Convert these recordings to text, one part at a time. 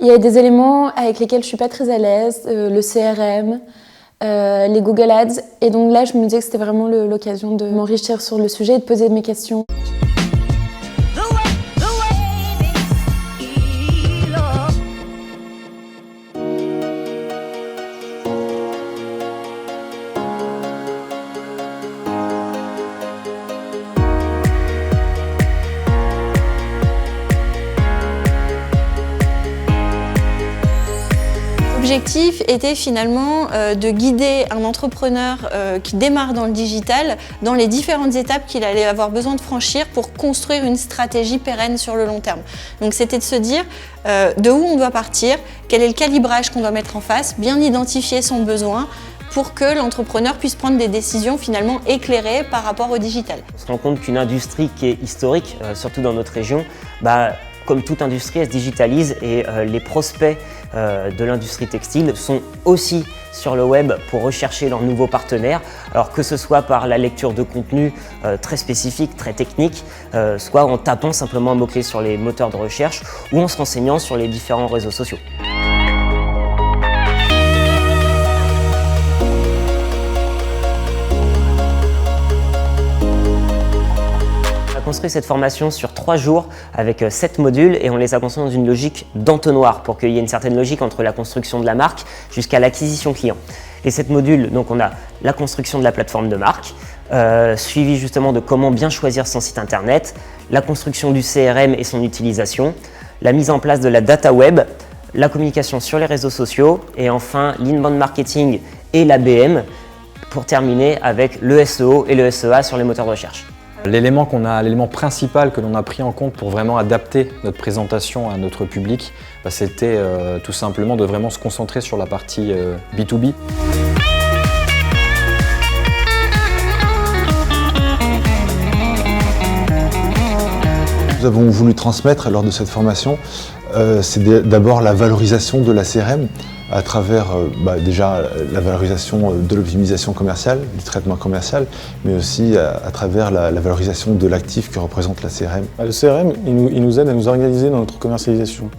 Il y a des éléments avec lesquels je suis pas très à l'aise, le CRM, les Google Ads. Et donc là, je me disais que c'était vraiment l'occasion de m'enrichir sur le sujet et de poser mes questions. L'objectif était finalement de guider un entrepreneur qui démarre dans le digital dans les différentes étapes qu'il allait avoir besoin de franchir pour construire une stratégie pérenne sur le long terme. Donc c'était de se dire de où on doit partir, quel est le calibrage qu'on doit mettre en face, bien identifier son besoin pour que l'entrepreneur puisse prendre des décisions finalement éclairées par rapport au digital. On se rend compte qu'une industrie qui est historique, surtout dans notre région, comme toute industrie, elle se digitalise et les prospects de l'industrie textile sont aussi sur le web pour rechercher leurs nouveaux partenaires, alors que ce soit par la lecture de contenu très spécifique, très technique, soit en tapant simplement un mot-clé sur les moteurs de recherche ou en se renseignant sur les différents réseaux sociaux. On a construit cette formation sur 3 jours avec 7 modules et on les a construits dans une logique d'entonnoir pour qu'il y ait une certaine logique entre la construction de la marque jusqu'à l'acquisition client. Les 7 modules, donc on a la construction de la plateforme de marque, suivi justement de comment bien choisir son site internet, la construction du CRM et son utilisation, la mise en place de la data web, la communication sur les réseaux sociaux et enfin l'inbound marketing et l'ABM pour terminer avec le SEO et le SEA sur les moteurs de recherche. L'élément principal que l'on a pris en compte pour vraiment adapter notre présentation à notre public, c'était tout simplement de vraiment se concentrer sur la partie B2B. Nous avons voulu transmettre lors de cette formation, c'est d'abord la valorisation de la CRM à travers déjà la valorisation de l'optimisation commerciale, du traitement commercial, mais aussi à travers la valorisation de l'actif que représente la CRM. Le CRM, il nous aide à nous organiser dans notre commercialisation.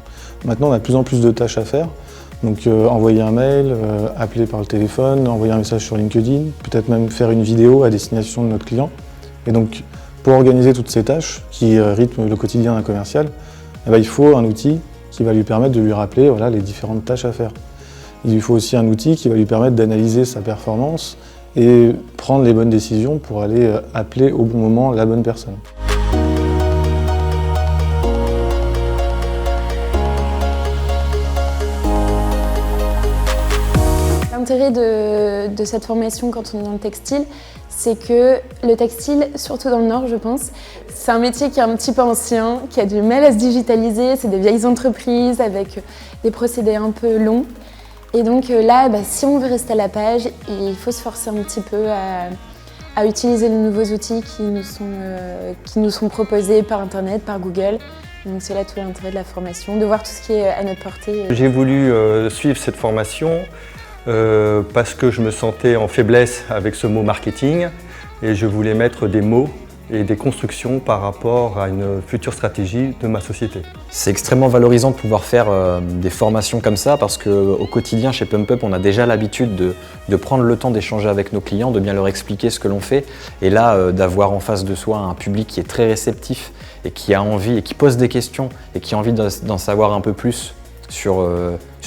Maintenant, on a de plus en plus de tâches à faire. Donc envoyer un mail, appeler par le téléphone, envoyer un message sur LinkedIn, peut-être même faire une vidéo à destination de notre client. Et donc, pour organiser toutes ces tâches qui rythment le quotidien d'un commercial, il faut un outil qui va lui permettre de lui rappeler les différentes tâches à faire. Il lui faut aussi un outil qui va lui permettre d'analyser sa performance et prendre les bonnes décisions pour aller appeler au bon moment la bonne personne. L'intérêt de cette formation quand on est dans le textile, c'est que le textile, surtout dans le Nord je pense, c'est un métier qui est un petit peu ancien, qui a du mal à se digitaliser, c'est des vieilles entreprises avec des procédés un peu longs. Et donc là, si on veut rester à la page, il faut se forcer un petit peu à utiliser les nouveaux outils qui nous sont proposés par Internet, par Google. Donc c'est là tout l'intérêt de la formation, de voir tout ce qui est à notre portée. J'ai voulu suivre cette formation parce que je me sentais en faiblesse avec ce mot marketing et je voulais mettre des mots et des constructions par rapport à une future stratégie de ma société. C'est extrêmement valorisant de pouvoir faire des formations comme ça parce qu'au quotidien chez PumpUp, on a déjà l'habitude de prendre le temps d'échanger avec nos clients, de bien leur expliquer ce que l'on fait. Et là, d'avoir en face de soi un public qui est très réceptif et qui a envie et qui pose des questions et qui a envie d'en savoir un peu plus sur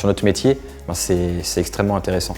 notre métier, c'est extrêmement intéressant.